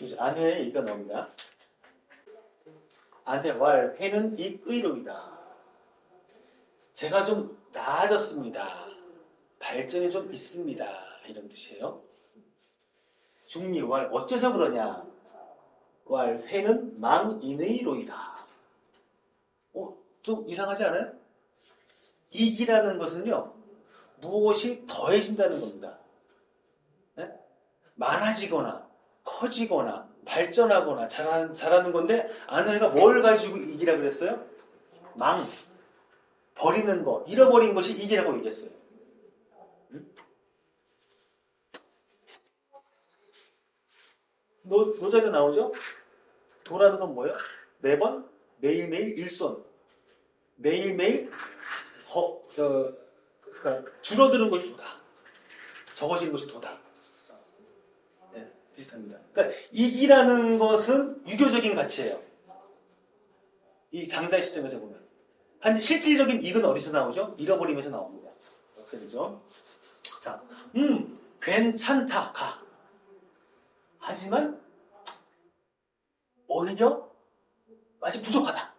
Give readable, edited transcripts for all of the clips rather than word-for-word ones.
이제 아내의 이가 나옵니다. 아내와 회는 입의로이다. 제가 좀 나아졌습니다. 발전이 좀 있습니다. 이런 뜻이에요. 중리왈 어째서 그러냐? 왈 회는 망인의로이다. 좀 이상하지 않아요? 이기라는 것은요, 무엇이 더해진다는 겁니다. 네? 많아지거나 커지거나 발전하거나 잘하는 건데 아내가 뭘 가지고 이기라 그랬어요? 버리는 거, 잃어버린 것이 이기라고 얘기했어요. 응? 노자도 나오죠? 도라는 건 뭐예요? 매번 매일매일 일손, 매일매일 그러니까 줄어드는 것이 도다, 적어지는 것이 도다. 네, 비슷합니다. 그러니까 이기라는 것은 유교적인 가치예요. 이 장자의 시점에서 보면. 한 실질적인 이익은 어디서 나오죠? 잃어버리면서 나옵니다. 역설이죠. 자, 괜찮다, 가. 하지만 오히려 아직 부족하다.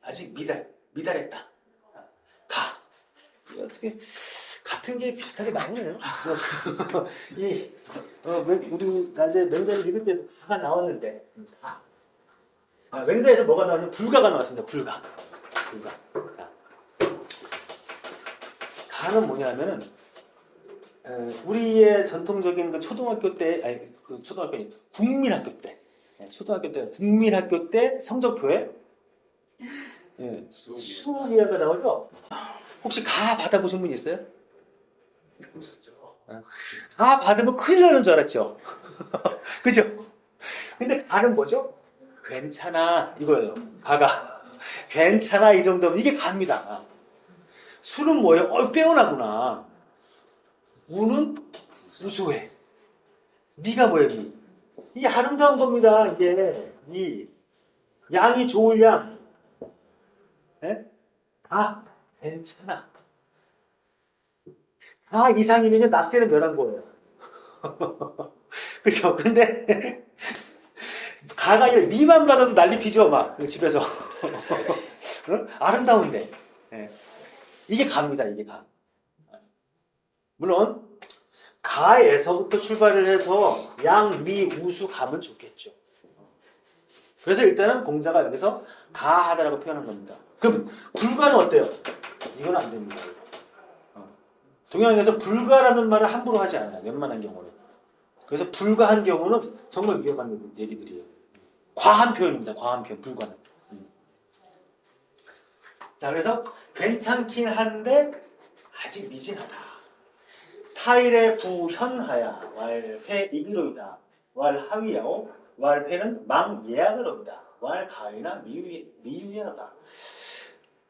아직 미달했다. 가. 이게 어떻게 같은 게 비슷하게 나오네요. 우리 낮에 맹자를 읽을 때도 가가 나왔는데, 맹자에서 뭐가 나오냐면 불가가 나왔습니다. 불가. 자, 가는 뭐냐면은 우리의 전통적인 그 초등학교 때, 아니 그 초등학교 아니 국민학교 때, 국민학교 때 성적표에 수학이라고 나오죠. 혹시 가 받아보신 분 있어요? 가 받으면 큰일 나는 줄 알았죠. 그죠? 근데 가는 뭐죠? 괜찮아 이거예요. 가가 괜찮아 이 정도면 이게 갑니다. 수는 뭐예요? 빼어나구나. 우는 우수해. 미가 뭐예요? 미. 이게 아름다운 겁니다. 이게 양이 좋을 양. 네? 괜찮아. 이상이면 낙제는 멸한 거예요. 그죠? 근데 가가 아니라 미만 받아도 난리 피죠, 막 집에서. 응? 아름다운데. 네. 이게 가입니다. 이게 가. 물론 가에서부터 출발을 해서 양, 미, 우수 가면 좋겠죠. 그래서 일단은 공자가 여기서 가하다라고 표현한 겁니다. 그럼 불가는 어때요? 이건 안 됩니다. 동양에서 불가라는 말을 함부로 하지 않아요. 웬만한 경우는. 그래서 불가한 경우는 정말 위험한 얘기들이에요. 과한 표현입니다. 과한 표현, 불가는. 자, 그래서 괜찮긴 한데 아직 미진하다. 타일의 부현하야 왈회 이기로이다. 왈 하위야오 왈회는 망예약으로이다. 왈 가위나 미유예하다.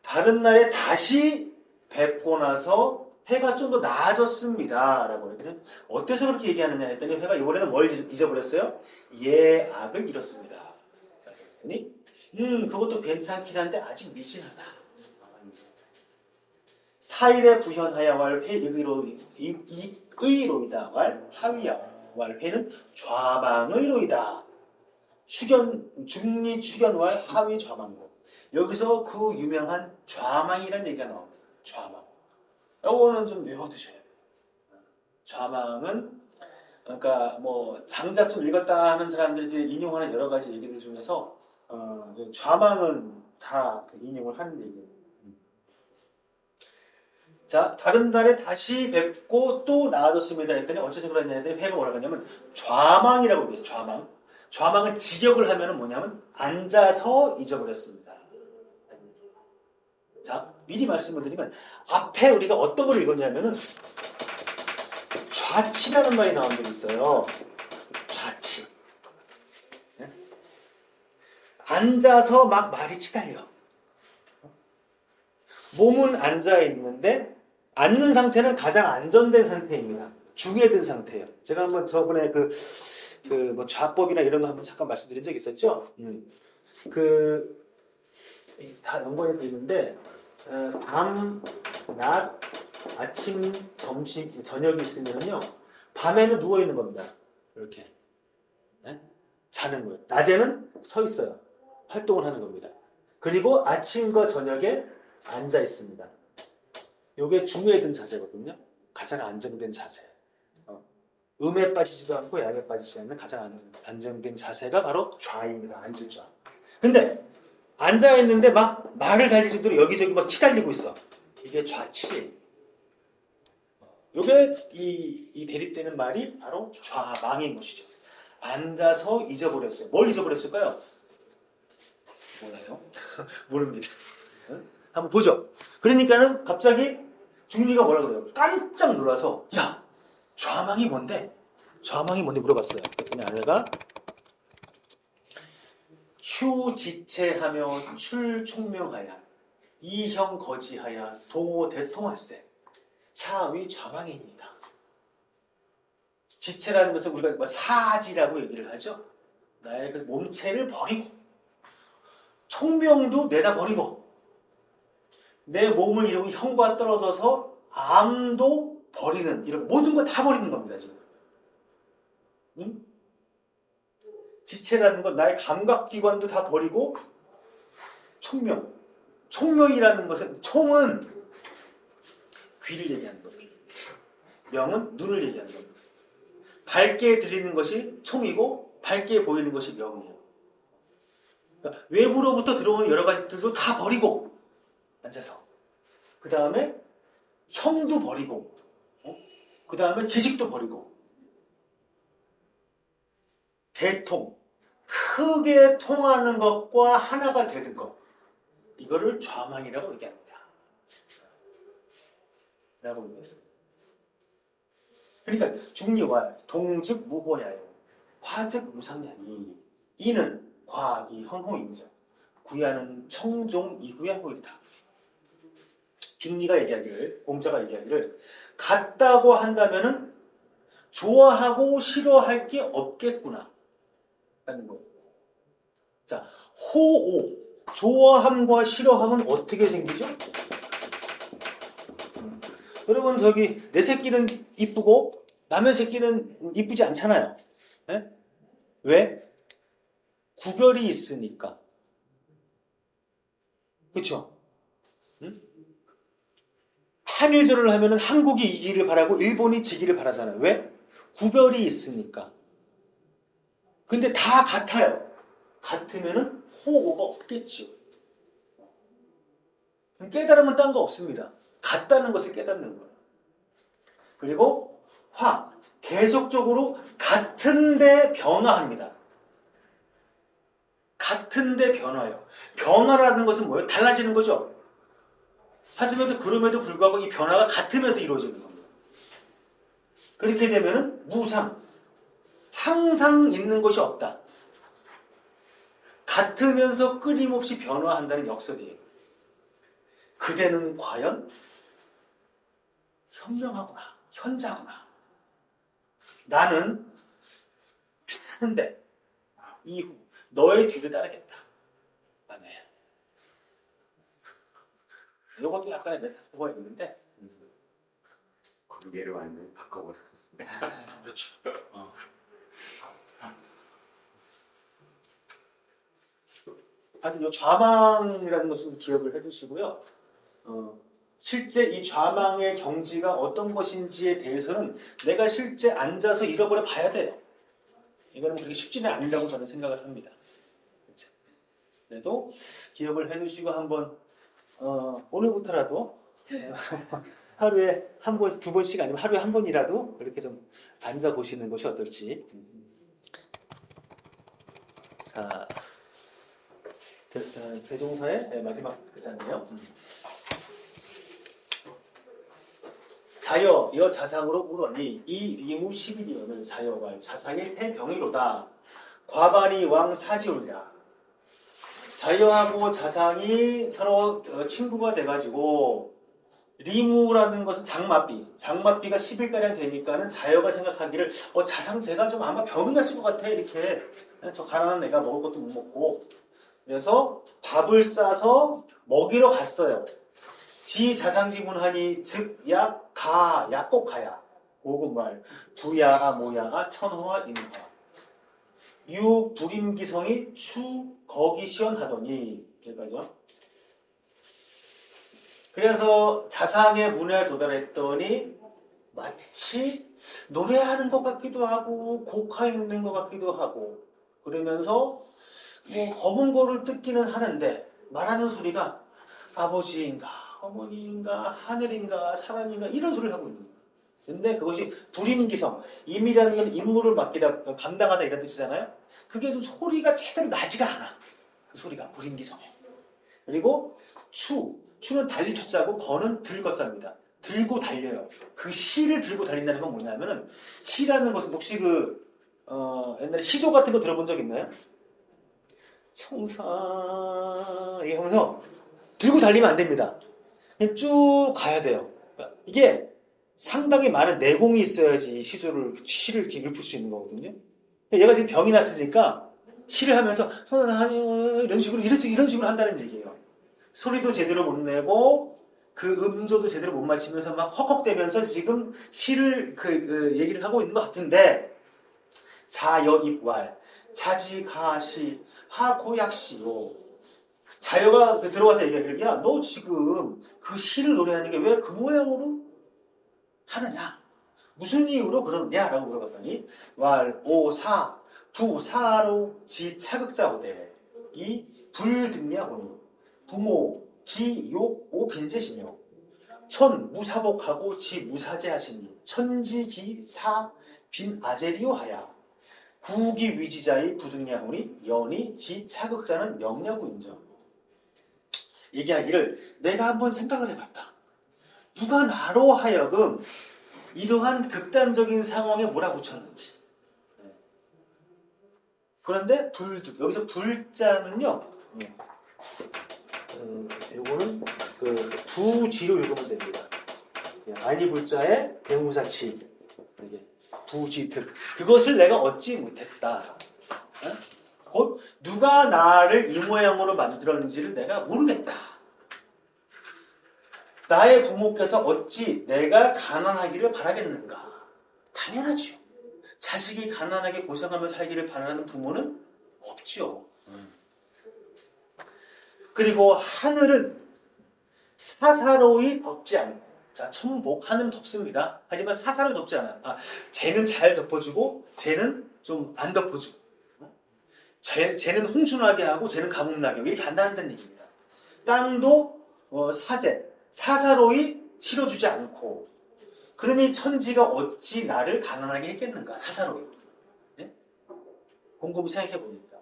다른 날에 다시 뵙고 나서 회가 좀 더 나아졌습니다. 라고 했더니 어때서 그렇게 얘기하느냐 했더니 회가 이번에는 뭘 잊어버렸어요? 예악을 잃었습니다. 그랬더니 그것도 괜찮긴 한데 아직 미진하다. 타일의 부현하야 왈 회 이의로이다. 왈 하위야 왈 회는 좌망의로이다. 중리 축연 왈 하위 좌망고. 여기서 그 유명한 좌망이라는 얘기가 나옵니다. 좌망. 이거는 좀 외워두셔야 돼요. 좌망은 그러니까 뭐 장자 좀 읽었다 하는 사람들이 인용하는 여러 가지 얘기들 중에서 좌망은 다 인용을 하는 얘기예요. 자, 다른 달에 다시 뵙고 또 나아졌습니다 했더니 어째서 그러냐 했더니 회가 뭐라고 하냐면 좌망이라고 얘기해요. 좌망. 좌망은 직역을 하면 뭐냐면 앉아서 잊어버렸습니다. 자, 미리 말씀을 드리면 앞에 우리가 어떤 걸 읽었냐면은 좌치라는 말이 나온 적이 있어요. 좌치. 네? 앉아서 막 말이 치달려. 몸은 앉아 있는데 앉는 상태는 가장 안전된 상태입니다. 중해든 상태예요. 제가 한번 저번에 뭐 좌법이나 이런 거 한번 잠깐 말씀드린 적 있었죠? 다 연관이 돼 있는데 밤, 낮, 아침, 점심, 저녁이 있으면요 밤에는 누워 있는 겁니다. 이렇게. 네? 자는 거예요. 낮에는 서 있어요. 활동을 하는 겁니다. 그리고 아침과 저녁에 앉아 있습니다. 이게 중에 든 자세거든요. 가장 안정된 자세. 음에 빠지지도 않고 약에 빠지지 않는 가장 안정된 자세가 바로 좌입니다. 앉을 좌. 근데 앉아 있는데 막 말을 달릴 정도로 여기저기 막 치달리고 있어. 이게 좌치예요. 이게 이 대립되는 말이 바로 좌망인 것이죠. 앉아서 잊어버렸어요. 뭘 잊어버렸을까요? 몰라요. 모릅니다. 한번 보죠. 그러니까는 갑자기 중리가 뭐라 그래요? 깜짝 놀라서 야 좌망이 뭔데? 좌망이 뭔데 물어봤어요. 그랬더니 아내가 휴지체하며 출총명하야 이형 거지하야 동호 대통할세 차위 좌망이니이다. 지체라는 것은 우리가 뭐 사지라고 얘기를 하죠. 나의 그 몸체를 버리고 총명도 내다 버리고 내 몸을 이루고 형과 떨어져서 암도 버리는 이런 모든 걸 다 버리는 겁니다. 지금. 응? 지체라는 건 나의 감각기관도 다 버리고 총명. 총명이라는 것은 총은 귀를 얘기하는 겁니다. 명은 눈을 얘기하는 겁니다. 밝게 들리는 것이 총이고 밝게 보이는 것이 명이에요. 그러니까 외부로부터 들어오는 여러 가지들도 다 버리고 앉아서 그 다음에 형도 버리고 그 다음에 지식도 버리고 대통 크게 통하는 것과 하나가 되는 것 이거를 좌망이라고 얘기합니다. 라고 얘기했습니다. 그러니까 중리와 동즉 무고야요 화즉 무상야니 이는 과학이 헌호인정 구야는 청종 이구야 호이다. 중리가 얘기하기를 공자가 얘기하기를 같다고 한다면은 좋아하고 싫어할 게 없겠구나 라는 거예요. 자, 호오 좋아함과 싫어함은 어떻게 생기죠? 여러분 저기 내 새끼는 이쁘고 남의 새끼는 이쁘지 않잖아요. 네? 왜? 구별이 있으니까. 그렇죠? 응? 한일전을 하면 한국이 이기를 바라고 일본이 지기를 바라잖아요. 왜? 구별이 있으니까. 근데 다 같아요. 같으면 호오가 없겠죠. 깨달으면 딴 거 없습니다. 같다는 것을 깨닫는 거예요. 그리고 계속적으로 같은데 변화합니다. 같은데 변화요. 변화라는 것은 뭐예요? 달라지는 거죠. 하지만 그럼에도 불구하고 이 변화가 같으면서 이루어지는 겁니다. 그렇게 되면 무상, 항상 있는 것이 없다. 같으면서 끊임없이 변화한다는 역설이에요. 그대는 과연 현명하구나, 현자구나. 나는 비슷한데 이후 너의 뒤를 따르겠다. 아네. 이것도 약간의 메타포가 있는데 관계를 완전히 바꿔버려. 그렇죠. 하여튼 이 좌망이라는 것을 기억을 해두시고요. 실제 이 좌망의 경지가 어떤 것인지에 대해서는 내가 실제 앉아서 잃어버려 봐야 돼요. 이거는 그렇게 쉽지는 않으려고 저는 생각을 합니다. 그렇죠? 그래도 기억을 해두시고 한번 오늘부터라도 하루에 한 번, 두 번씩 아니면 하루에 한 번이라도 이렇게 좀 앉아 보시는 것이 어떨지. 자, 대종사의 마지막 글자인데요. 자여, 여 자상으로 물으니 이 리무 11이오는 자여와 자상의 태병이로다. 과반이 왕 사지올랴. 자여하고 자상이 서로 친구가 돼가지고 리무라는 것은 장맛비가 10일가량 되니까는 자여가 생각하기를 자상 제가 좀 아마 병이 났을 것 같아. 이렇게 저 가난한 애가 먹을 것도 못 먹고 그래서 밥을 싸서 먹이러 갔어요. 지 자상지문하니 즉 약꼭 가야 고군말 부야가 모야가 천호와 인화 유불임기성이 추 거기 시원하더니 여기까지요. 그래서 자상의 문에 도달했더니 마치 노래하는 것 같기도 하고 곡하 있는 것 같기도 하고 그러면서 뭐 검은 거를 뜯기는 하는데 말하는 소리가 아버지인가 어머니인가 하늘인가 사람인가 이런 소리를 하고 있는 거예요. 근데 그것이 불임기성, 임이라는 건 임무를 맡기다 감당하다 이런 뜻이잖아요. 그게 좀 소리가 제대로 나지가 않아. 그 소리가 불임기성에. 그리고 추는 달릴 추자고 거는 들거자입니다. 들고 달려요. 그 시를 들고 달린다는 건 뭐냐면은 시라는 것은 혹시 옛날에 시조 같은 거 들어본 적 있나요? 청사 이게 하면서 들고 달리면 안 됩니다. 그냥 쭉 가야 돼요. 그러니까 이게 상당히 많은 내공이 있어야지 시를 이렇게 읊을 수 있는 거거든요. 얘가 지금 병이 났으니까 시를 하면서 이런 식으로 한다는 얘기예요. 소리도 제대로 못 내고 그 음조도 제대로 못 맞추면서 막 헉헉대면서 지금 시를 얘기를 하고 있는 것 같은데 자여입왈 자지가시 하고약시요 자여가 들어와서 얘기하기를 야 너 지금 그 시를 노래하는 게 왜 그 모양으로 하느냐 무슨 이유로 그러느냐 라고 물어봤더니 왈 오사 부사로 지차극자오대 이 불등냐오니 부모 기욕 오빈제시며 천 무사복하고 지 무사제하시니 천지기사 빈아제리오하야 구기 위지자의 부등냐오니 연이 지 차극자는 명냐고 인정. 얘기하기를 내가 한번 생각을 해봤다. 누가 나로 하여금 이러한 극단적인 상황에 몰아붙였는지. 그런데 불득 여기서 불자는요. 요거는 그 부지로 읽으면 됩니다. 아니 불자에 대무사치 이게 부지득 그것을 내가 얻지 못했다. 곧 누가 나를 이 모양으로 만들었는지를 내가 모르겠다. 나의 부모께서 어찌 내가 가난하기를 바라겠는가? 당연하죠. 자식이 가난하게 고생하며 살기를 바라는 부모는 없죠. 그리고 하늘은 사사로이 덮지 않고 자 천복 하늘은 덮습니다. 하지만 사사를 덮지 않아. 쟤는 잘 덮어주고 쟤는 좀 안 덮어주고 쟤는 홍순하게 하고 쟤는 가뭄나게 하고 이렇게 한다는 얘기입니다. 땅도 사사로이 실어주지 않고 그러니 천지가 어찌 나를 가난하게 했겠는가 사사로이 네? 곰곰이 생각해 보니까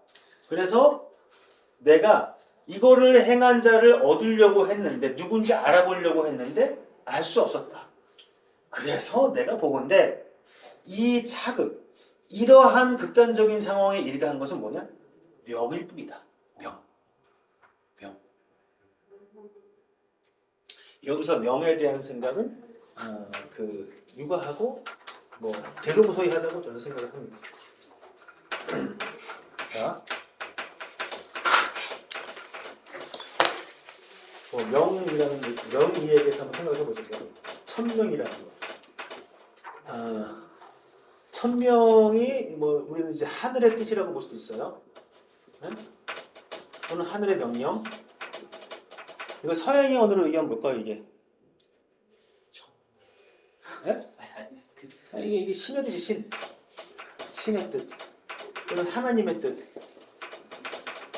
그래서 내가 이거를 행한 자를 얻으려고 했는데 누군지 알아보려고 했는데 알 수 없었다. 그래서 내가 보건대 이 차극 이러한 극단적인 상황에 일가한 것은 뭐냐? 명일 뿐이다. 명. 여기서 명에 대한 생각은 육아하고 뭐 대동소이하다고 저는 생각을 합니다. 자, 명이에 대해서 한번 생각해 보시죠. 천명이라는 거. 천명이 뭐 우리는 이제 하늘의 뜻이라고 볼 수도 있어요. 네? 또는 하늘의 명령. 이거 서양의 언어로 얘기하면 뭘까요 이게? 네? 이게 신의 뜻이 신의 뜻 또는 하나님의 뜻.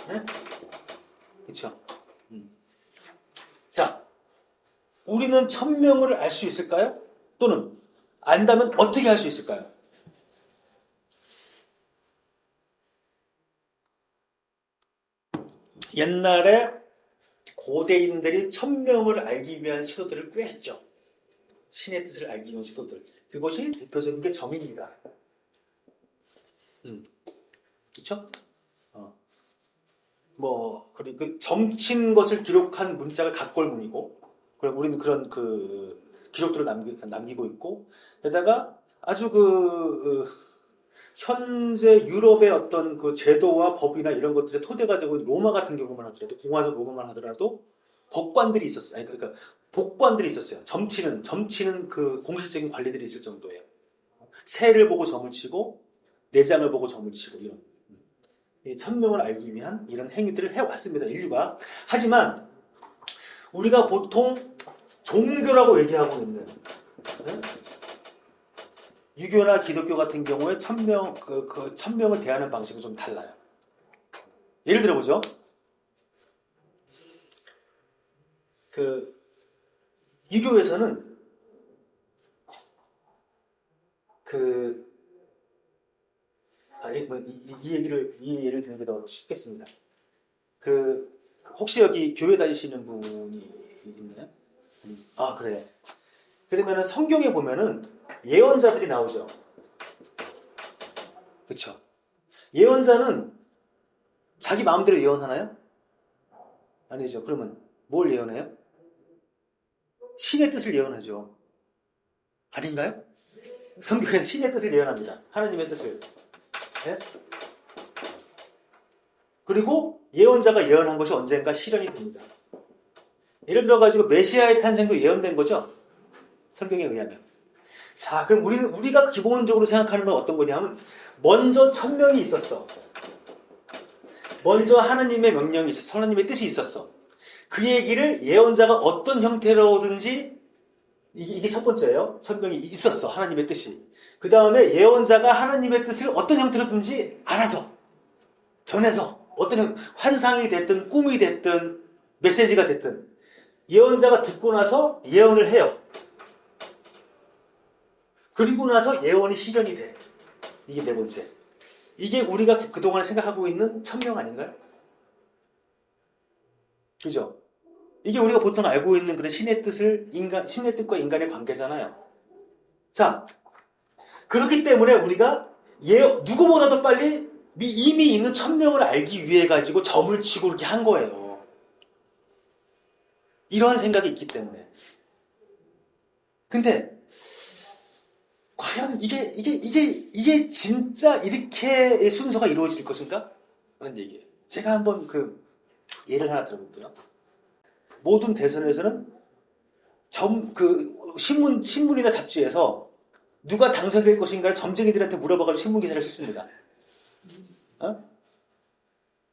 네? 그렇죠? 자, 우리는 천명을 알 수 있을까요? 또는 안다면 어떻게 할 수 있을까요? 옛날에 고대인들이 천명을 알기 위한 시도들을 꽤 했죠. 신의 뜻을 알기 위한 시도들. 그것이 대표적인 게 점입니다. 그렇죠? 그리고 그 점친 것을 기록한 문자가 각골문이고, 그럼 우리는 그런 기록들을 남기고 있고, 게다가 아주 현재 유럽의 어떤 그 제도와 법이나 이런 것들의 토대가 되고 로마 같은 경우만 하더라도 공화적 로마만 하더라도 법관들이 있었어요. 그러니까 복관들이 있었어요. 점치는 그 공식적인 관리들이 있을 정도예요. 새를 보고 점을 치고 내장을 보고 점을 치고 이런. 이 천명을 알기 위한 이런 행위들을 해왔습니다. 인류가. 하지만 우리가 보통 종교라고 얘기하고 있는 유교나 기독교 같은 경우에 천명을 대하는 방식은 좀 달라요. 예를 들어보죠. 유교에서는 이 예를 드는 게 더 쉽겠습니다. 혹시 여기 교회 다니시는 분이 있나요? 아, 그래. 그러면은 성경에 보면은 예언자들이 나오죠. 그쵸? 예언자는 자기 마음대로 예언하나요? 아니죠. 그러면 뭘 예언해요? 신의 뜻을 예언하죠. 아닌가요? 성경에서 신의 뜻을 예언합니다. 하나님의 뜻을. 네? 그리고 예언자가 예언한 것이 언젠가 실현이 됩니다. 예를 들어가지고 메시아의 탄생도 예언된 거죠. 성경에 의하면. 자, 그럼 우리가 기본적으로 생각하는 건 어떤 거냐면 먼저 천명이 있었어. 먼저 하나님의 명령이 있었어. 하나님의 뜻이 있었어. 그 얘기를 예언자가 어떤 형태로든지 이게 첫 번째예요. 천명이 있었어. 하나님의 뜻이. 그 다음에 예언자가 하나님의 뜻을 어떤 형태로든지 알아서 전해서 어떤 환상이 됐든 꿈이 됐든 메시지가 됐든 예언자가 듣고 나서 예언을 해요. 그리고 나서 예언이 실현이 돼. 이게 네 번째. 이게 우리가 그동안에 생각하고 있는 천명 아닌가요? 그죠? 이게 우리가 보통 알고 있는 그런 신의 뜻과 인간의 관계잖아요. 자, 그렇기 때문에 우리가 누구보다도 빨리 이미 있는 천명을 알기 위해 가지고 점을 치고 이렇게 한 거예요. 이러한 생각이 있기 때문에. 근데 과연 이게 진짜 이렇게 순서가 이루어질 것인가? 하는 얘기예요. 제가 한번 예를 하나 들어볼게요. 모든 대선에서는 신문이나 잡지에서 누가 당선될 것인가를 점쟁이들한테 물어봐가지고 신문 기사를 썼습니다.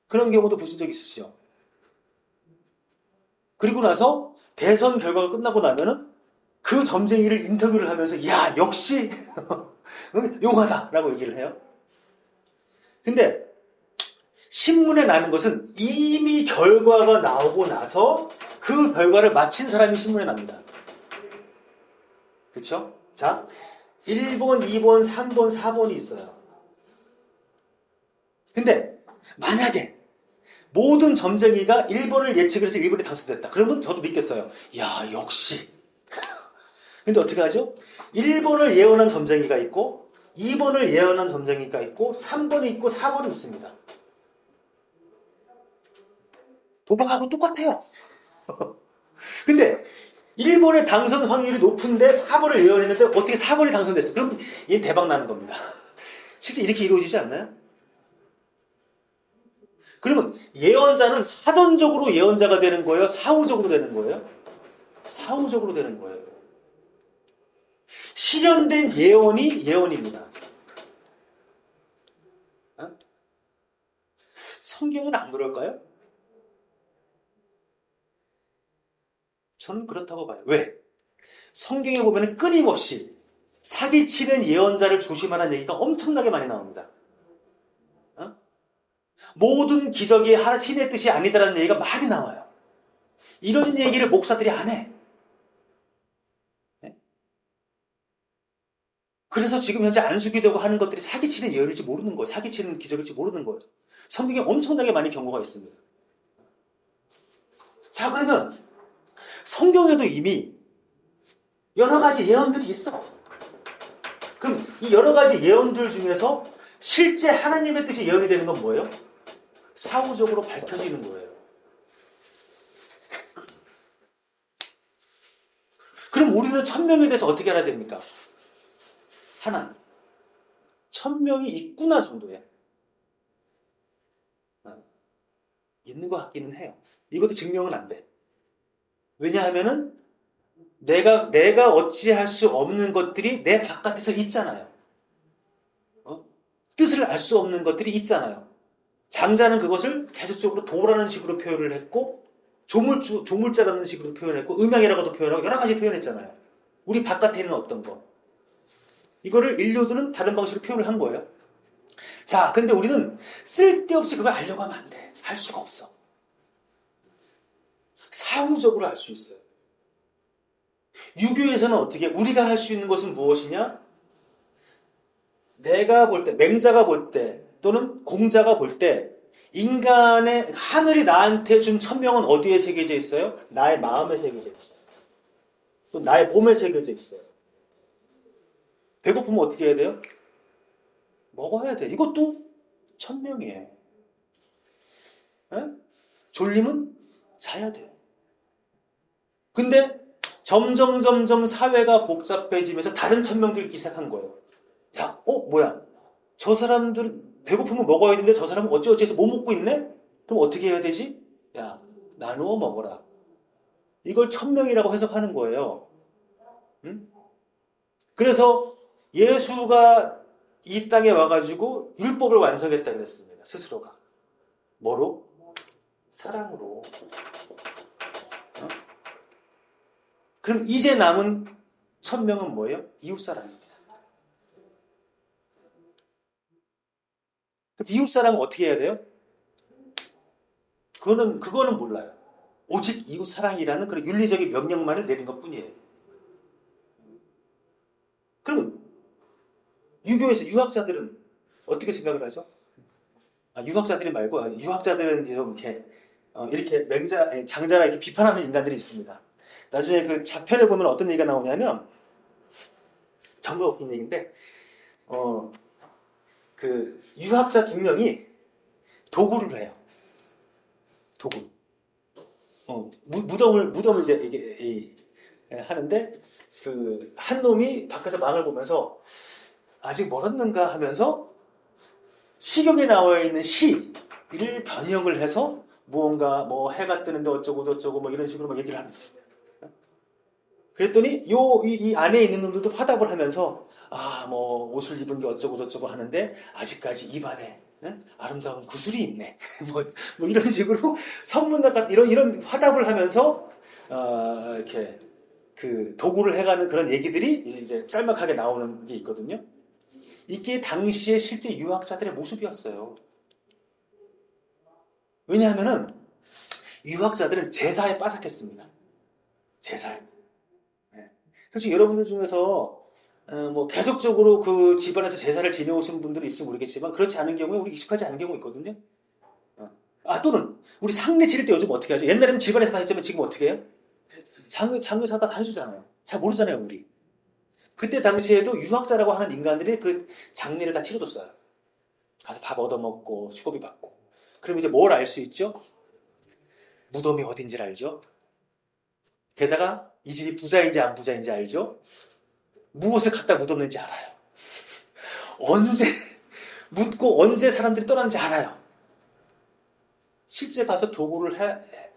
그런 경우도 보신 적 있으시죠? 그리고 나서 대선 결과가 끝나고 나면은 그 점쟁이를 인터뷰를 하면서 야, 역시 용하다라고 얘기를 해요. 근데 신문에 나는 것은 이미 결과가 나오고 나서 그 결과를 마친 사람이 신문에 납니다. 그렇죠? 자, 1번, 2번, 3번, 4번이 있어요. 근데 만약에 모든 점쟁이가 1번을 예측을 해서 1번이 당선됐다. 그러면 저도 믿겠어요. 야, 역시. 근데 어떻게 하죠? 1번을 예언한 점쟁이가 있고 2번을 예언한 점쟁이가 있고 3번이 있고 4번이 있습니다. 도박하고 똑같아요. 근데 1번의 당선 확률이 높은데 4번을 예언했는데 어떻게 4번이 당선됐어요? 그럼 얘는 대박 나는 겁니다. 실제 이렇게 이루어지지 않나요? 그러면 예언자는 사전적으로 예언자가 되는 거예요? 사후적으로 되는 거예요? 사후적으로 되는 거예요. 실현된 예언이 예언입니다. 성경은 안 그럴까요? 저는 그렇다고 봐요. 왜? 성경에 보면 끊임없이 사기치는 예언자를 조심하라는 얘기가 엄청나게 많이 나옵니다. 모든 기적이 신의 뜻이 아니다라는 얘기가 많이 나와요. 이런 얘기를 목사들이 안 해. 그래서 지금 현재 안수기되고 하는 것들이 사기치는 예언일지 모르는 거예요. 사기치는 기적일지 모르는 거예요. 성경에 엄청나게 많이 경고가 있습니다. 자, 그러면 성경에도 이미 여러 가지 예언들이 있어. 그럼 이 여러 가지 예언들 중에서 실제 하나님의 뜻이 예언이 되는 건 뭐예요? 사후적으로 밝혀지는 거예요. 그럼 우리는 천명에 대해서 어떻게 알아야 됩니까? 하나, 천명이 있구나 정도예요. 있는 것 같기는 해요. 이것도 증명은 안 돼. 왜냐하면은 내가 어찌할 수 없는 것들이 내 바깥에서 있잖아요. 뜻을 알 수 없는 것들이 있잖아요. 장자는 그것을 계속적으로 도라는 식으로 표현을 했고 조물자라는 식으로 표현했고 음양이라고도 표현하고 여러 가지 표현했잖아요. 우리 바깥에 있는 어떤 거. 이거를 인류들은 다른 방식으로 표현을 한 거예요. 자, 근데 우리는 쓸데없이 그걸 알려고 하면 안 돼. 할 수가 없어. 사후적으로 알 수 있어요. 유교에서는 어떻게 우리가 할 수 있는 것은 무엇이냐? 내가 볼 때, 맹자가 볼 때 또는 공자가 볼 때 인간의 하늘이 나한테 준 천명은 어디에 새겨져 있어요? 나의 마음에 새겨져 있어요. 또 나의 몸에 새겨져 있어요. 배고프면 어떻게 해야 돼요? 먹어야 돼. 이것도 천명이에요. 에? 졸리면 자야 돼요. 근데 점점 사회가 복잡해지면서 다른 천명들이 있기 시작한 거예요. 자, 뭐야? 저 사람들은 배고프면 먹어야 되는데 저 사람은 어찌어찌해서 못 먹고 있네? 그럼 어떻게 해야 되지? 야, 나누어 먹어라. 이걸 천명이라고 해석하는 거예요. 응? 그래서 예수가 이 땅에 와가지고 율법을 완성했다 그랬습니다. 스스로가. 뭐로? 사랑으로. 그럼 이제 남은 천명은 뭐예요? 이웃사랑입니다. 이웃사랑은 어떻게 해야 돼요? 그거는 몰라요. 오직 이웃사랑이라는 그런 윤리적인 명령만을 내린 것 뿐이에요. 그러면 유교에서 유학자들은 어떻게 생각을 하죠? 유학자들이 말고 유학자들은 이렇게 장자라 이렇게 비판하는 인간들이 있습니다. 나중에 그 자편을 보면 어떤 얘기가 나오냐면 정말 웃긴 얘기인데 그 유학자 2명이 도구를 해요. 도구. 무덤을 이제 이게 하는데 그 한 놈이 밖에서 망을 보면서 아직 멀었는가 하면서 시경에 나와 있는 시를 변형을 해서 무언가 뭐 해가 뜨는데 어쩌고 저쩌고 뭐 이런 식으로 막 얘기를 하는 거예요. 그랬더니 이 안에 있는 놈들도 화답을 하면서 뭐 옷을 입은 게 어쩌고 저쩌고 하는데 아직까지 입안에 아름다운 구슬이 있네. 뭐 이런 식으로 선문답 같은 이런 화답을 하면서 이렇게 그 도구를 해가는 그런 얘기들이 이제 짤막하게 나오는 게 있거든요. 이게 당시에 실제 유학자들의 모습이었어요. 왜냐하면은 유학자들은 제사에 빠삭했습니다. 제사에. 솔직히 여러분들 중에서 뭐 계속적으로 그 집안에서 제사를 지내오신 분들이 있을지 모르겠지만 그렇지 않은 경우에 우리 익숙하지 않은 경우 있거든요. 또는 우리 상례 지낼 때 요즘 어떻게 하죠? 옛날에는 집안에서 다 했지만 지금 어떻게 해요? 장의사가 다 해주잖아요. 잘 모르잖아요, 우리. 그때 당시에도 유학자라고 하는 인간들이 그 장례를 다 치러줬어요. 가서 밥 얻어먹고 수고비 받고. 그럼 이제 뭘 알 수 있죠? 무덤이 어딘지를 알죠? 게다가 이 집이 부자인지 안 부자인지 알죠? 무엇을 갖다 묻었는지 알아요. 언제 묻고 언제 사람들이 떠났는지 알아요. 실제 가서 도구를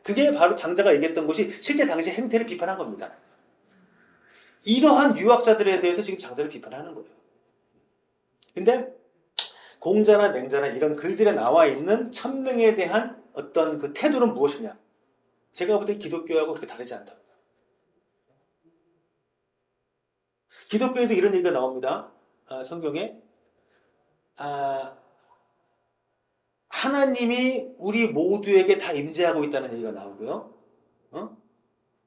그게 바로 장자가 얘기했던 것이 실제 당시 행태를 비판한 겁니다. 이러한 유학자들에 대해서 지금 장자를 비판하는 거예요. 근데 공자나 맹자나 이런 글들에 나와 있는 천명에 대한 어떤 그 태도는 무엇이냐? 제가 볼 때 기독교하고 그렇게 다르지 않다. 기독교에도 이런 얘기가 나옵니다. 성경에 하나님이 우리 모두에게 다 임재하고 있다는 얘기가 나오고요.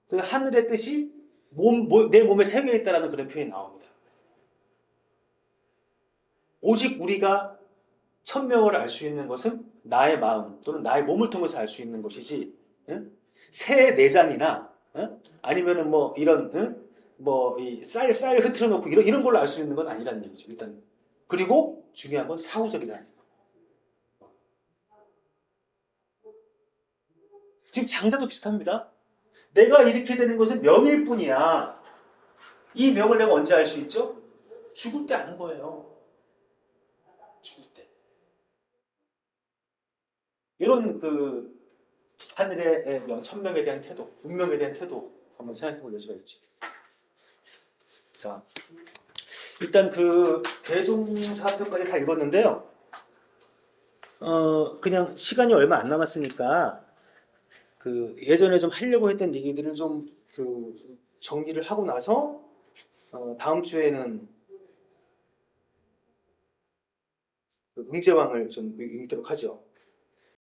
그 하늘의 뜻이 내 몸에 새겨 있다는 그런 표현이 나옵니다. 오직 우리가 천명을 알 수 있는 것은 나의 마음 또는 나의 몸을 통해서 알 수 있는 것이지 새 내장이나 아니면은 뭐 이런 뭐 쌀 흐트러 놓고 이런 걸로 알 수 있는 건 아니라는 얘기죠. 일단 그리고 중요한 건 사후적이라는 거. 지금 장자도 비슷합니다. 내가 이렇게 되는 것은 명일 뿐이야. 이 명을 내가 언제 알 수 있죠? 죽을 때 아는 거예요. 죽을 때. 이런 그 하늘의 천명에 대한 태도, 운명에 대한 태도 한번 생각해 볼 여지가 있지. 자, 일단 그 대종사표까지 다 읽었는데요. 그냥 시간이 얼마 안 남았으니까 그 예전에 좀 하려고 했던 얘기들을 좀 그 정리를 하고 나서 다음 주에는 그 응제왕을 좀 읽도록 하죠.